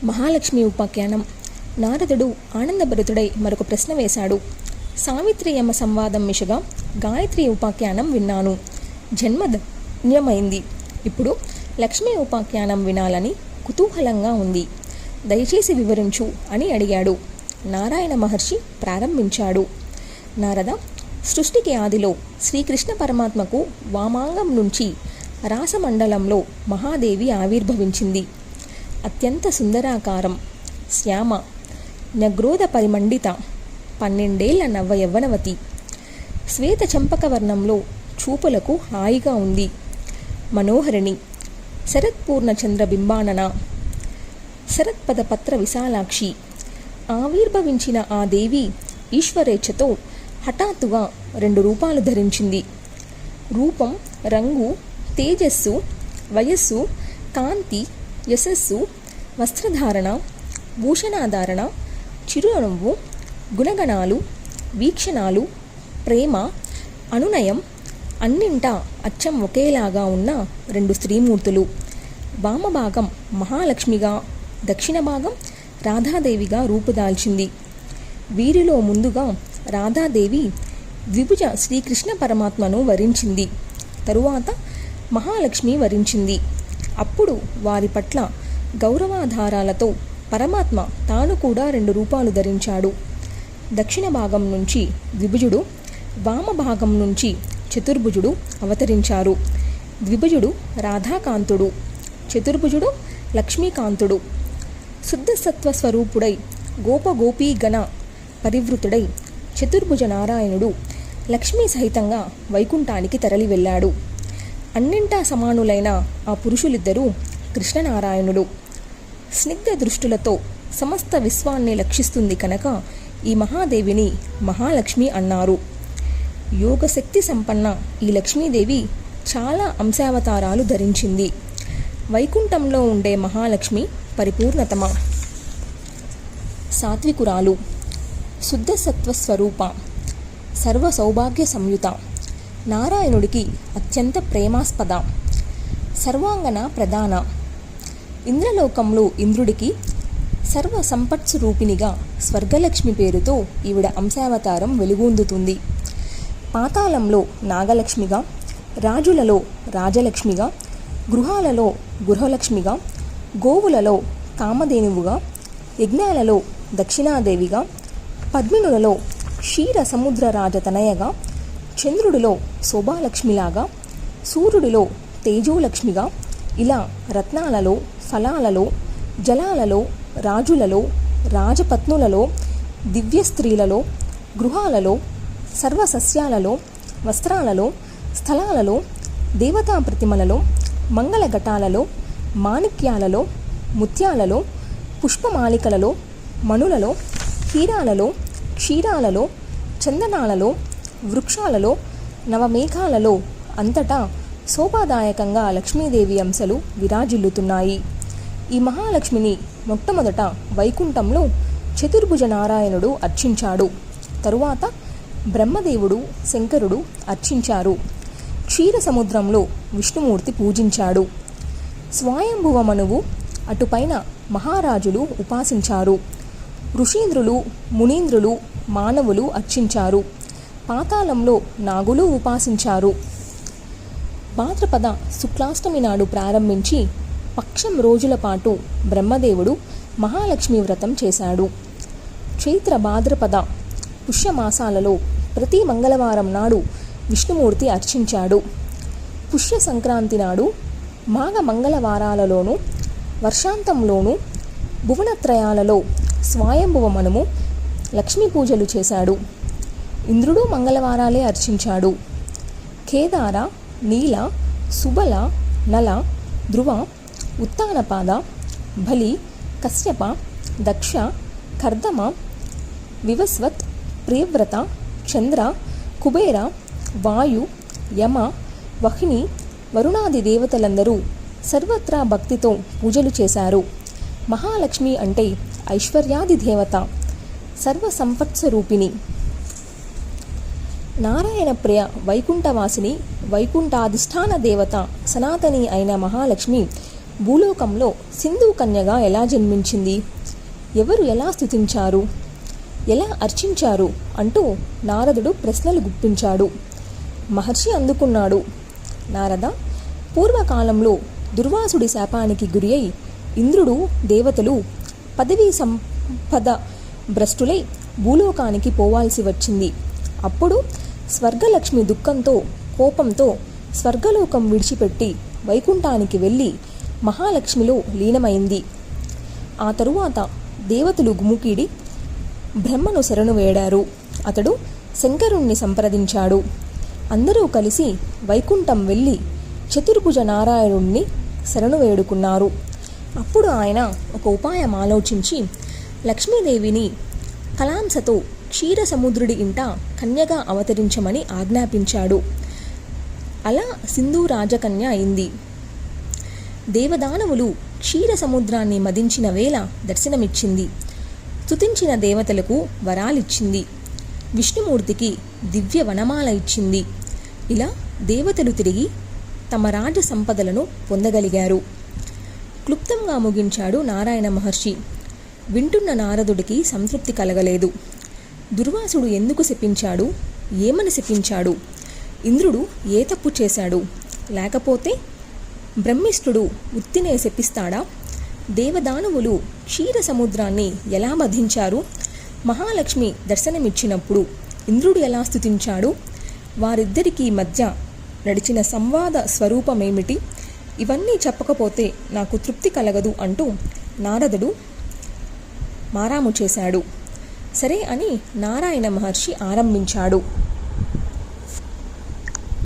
మహాలక్ష్మి ఉపాఖ్యానం. నారదుడు ఆనందభరితుడై మరొక ప్రశ్న వేశాడు. సావిత్రి యమ సంవాదం మిషగా గాయత్రి ఉపాఖ్యానం విన్నాను. జన్మధన్యమైంది. ఇప్పుడు లక్ష్మీ ఉపాఖ్యానం వినాలని కుతూహలంగా ఉంది. దయచేసి వివరించు అని అడిగాడు. నారాయణ మహర్షి ప్రారంభించాడు. నారద, సృష్టికి ఆదిలో శ్రీకృష్ణ పరమాత్మకు వామాంగం నుంచి రాసమండలంలో మహాదేవి ఆవిర్భవించింది. అత్యంత సుందరాకారం, శ్యామ, న్యగ్రోధ పరిమండిత, 12 ఏళ్ల నవ్వ యవ్వనవతి, శ్వేత చంపకవర్ణంలో చూపులకు హాయిగా ఉంది. మనోహరిణి, శరత్పూర్ణ చంద్రబింబానన, శరత్పద పత్ర విశాలాక్షి. ఆవిర్భవించిన ఆ దేవి ఈశ్వరేచ్ఛతో హఠాత్తుగా 2 రూపాలు ధరించింది. రూపం, రంగు, తేజస్సు, వయస్సు, కాంతి, యశస్సు, వస్త్రధారణ, భూషణాధారణ, చిరునవ్వు, గుణగణాలు, వీక్షణాలు, ప్రేమ, అనునయం అన్నింటా అచ్చం ఒకేలాగా ఉన్న 2 స్త్రీమూర్తులు. వామభాగం మహాలక్ష్మిగా, దక్షిణ భాగం రాధాదేవిగా రూపుదాల్చింది. వీరిలో ముందుగా రాధాదేవి ద్విభుజ శ్రీకృష్ణ పరమాత్మను వరించింది. తరువాత మహాలక్ష్మి వరించింది. అప్పుడు వారి పట్ల గౌరవాధారాలతో పరమాత్మ తాను కూడా 2 రూపాలు ధరించాడు. దక్షిణ భాగం నుంచి ద్విభుజుడు, వామభాగం నుంచి చతుర్భుజుడు అవతరించారు. ద్విభుజుడు రాధాకాంతుడు, చతుర్భుజుడు లక్ష్మీకాంతుడు. శుద్ధ సత్వ స్వరూపుడై గోపగోపీగణ పరివృతుడై చతుర్భుజ నారాయణుడు లక్ష్మీ సహితంగా వైకుంఠానికి తరలి వెళ్ళాడు. అన్నింటా సమానులైన ఆ పురుషులిద్దరూ కృష్ణనారాయణులు. స్నిగ్ధ దృష్టులతో సమస్త విశ్వాన్ని లక్షిస్తుంది కనుక ఈ మహాదేవిని మహాలక్ష్మి అన్నారు. యోగశక్తి సంపన్న ఈ లక్ష్మీదేవి చాలా అంశావతారాలు ధరించింది. వైకుంఠంలో ఉండే మహాలక్ష్మి పరిపూర్ణతమ, సాత్వికురాలు, శుద్ధ సత్వస్వరూప, సర్వ సౌభాగ్య సంయుత, నారాయణుడికి అత్యంత ప్రేమాస్పద, సర్వాంగన ప్రధాన. ఇంద్రలోకంలో ఇంద్రుడికి సర్వ సంపత్స్వరూపిణిగా స్వర్గలక్ష్మి పేరుతో ఈవిడ అంశావతారం వెలుగొందుతుంది. పాతాళంలో నాగలక్ష్మిగా, రాజులలో రాజలక్ష్మిగా, గృహాలలో గృహలక్ష్మిగా, గోవులలో కామధేనువుగా, యజ్ఞాలలో దక్షిణాదేవిగా, పద్మినులలో క్షీర సముద్ర రాజతనయగా, చంద్రుడిలో శోభాలక్ష్మిలాగా, సూర్యుడిలో తేజోలక్ష్మిగా, ఇలా రత్నాలలో, ఫలాలలో, జలాలలో, రాజులలో, రాజపత్నులలో, దివ్య స్త్రీలలో, గృహాలలో, సర్వసస్యాలలో, వస్త్రాలలో, స్థలాలలో, దేవతా ప్రతిమలలో, మంగళఘటాలలో, మాణిక్యాలలో, ముత్యాలలో, పుష్పమాలికలలో, మణులలో, హీరాలలో, క్షీరాలలో, చందనాలలో, వృక్షాలలో, నవమేఘాలలో అంతటా శోభాదాయకంగా లక్ష్మీదేవి అంశలు విరాజిల్లుతున్నాయి. ఈ మహాలక్ష్మిని మొట్టమొదట వైకుంఠంలో చతుర్భుజ నారాయణుడు అర్చించాడు. తరువాత బ్రహ్మదేవుడు, శంకరుడు అర్చించారు. క్షీర సముద్రంలో విష్ణుమూర్తి పూజించాడు. స్వయంభువ మనువు, అటుపైన మహారాజులు ఉపాసించారు. ఋషీంద్రులు, మునీంద్రులు, మానవులు అర్చించారు. పాతాళంలో నాగులు ఉపాసించారు. భాద్రపద శుక్లాష్టమి నాడు ప్రారంభించి పక్షం రోజుల పాటు బ్రహ్మదేవుడు మహాలక్ష్మి వ్రతం చేశాడు. చైత్ర భాద్రపద పుష్యమాసాలలో ప్రతి మంగళవారం నాడు విష్ణుమూర్తి అర్చించాడు. పుష్య సంక్రాంతి నాడు, మాఘ మంగళవారాలలోనూ, వర్షాంతంలోనూ, భువనత్రయాలలో స్వయంభువ మనుము లక్ష్మీ పూజలు చేశాడు. ఇంద్రుడు మంగళవారాలే అర్చించాడు. కేదార, నీల, సుబల, నల, ధ్రువ, ఉత్తానపాద, బలి, కశ్యప, దక్ష, కర్దమ, వివస్వత్, ప్రియవ్రత, చంద్ర, కుబేర, వాయు, యమ, వహ్ని, వరుణాది దేవతలందరూ సర్వత్రా భక్తితో పూజలు చేశారు. మహాలక్ష్మి అంటే ఐశ్వర్యాది దేవత, సర్వ సంపత్స్వరూపిణి. నారాయణ ప్రియ వైకుంఠవాసిని, వైకుంఠాధిష్టాన దేవత సనాతని అయిన మహాలక్ష్మి భూలోకంలో సింధు కన్యగా ఎలా జన్మించింది, ఎవరు ఎలా స్తుతించారు, ఎలా అర్చించారు అంటూ నారదుడు ప్రశ్నలు గుప్పించాడు. మహర్షి అందుకున్నాడు. నారద, పూర్వకాలంలో దుర్వాసుడి శాపానికి గురి అయి ఇంద్రుడు, దేవతలు పదవీ సంపద భ్రష్టులై భూలోకానికి పోవాల్సి వచ్చింది. అప్పుడు స్వర్గలక్ష్మి దుఃఖంతో, కోపంతో స్వర్గలోకం విడిచిపెట్టి వైకుంఠానికి వెళ్ళి మహాలక్ష్మిలో లీనమైంది. ఆ తరువాత దేవతలు గుమికూడి బ్రహ్మను శరణు వేడారు. అతడు శంకరుణ్ణి సంప్రదించాడు. అందరూ కలిసి వైకుంఠం వెళ్ళి చతుర్భుజ నారాయణుణ్ణి శరణు వేడుకున్నారు. అప్పుడు ఆయన ఒక ఉపాయం ఆలోచించి లక్ష్మీదేవిని కలాంసతో క్షీర సముద్రుడి ఇంట కన్యగా అవతరించమని ఆజ్ఞాపించాడు. అలా సింధు రాజకన్య అయింది. దేవదానవులు క్షీర సముద్రాన్ని మదించిన వేళ దర్శనమిచ్చింది. స్తుతించిన దేవతలకు వరాలిచ్చింది. విష్ణుమూర్తికి దివ్య వనమాల ఇచ్చింది. ఇలా దేవతలు తిరిగి తమ రాజ సంపదలను పొందగలిగారు. క్లుప్తంగా ముగించాడు నారాయణ మహర్షి. వింటున్న నారదుడికి సంతృప్తి కలగలేదు. దుర్వాసుడు ఎందుకు శపించాడు, ఏమని శపించాడు, ఇంద్రుడు ఏ తప్పు చేశాడు, లేకపోతే బ్రహ్మిష్ఠుడు ఉత్తినే శపిస్తాడా, దేవదానవులు క్షీర సముద్రాన్ని ఎలా మధించారు, మహాలక్ష్మి దర్శనమిచ్చినప్పుడు ఇంద్రుడు ఎలా స్తుతించాడు, వారిద్దరికీ మధ్య నడిచిన సంవాద స్వరూపమేమిటి, ఇవన్నీ చెప్పకపోతే నాకు తృప్తి కలగదు అంటూ నారదుడు మారాము చేశాడు. సరే అని నారాయణ మహర్షి ఆరంభించాడు.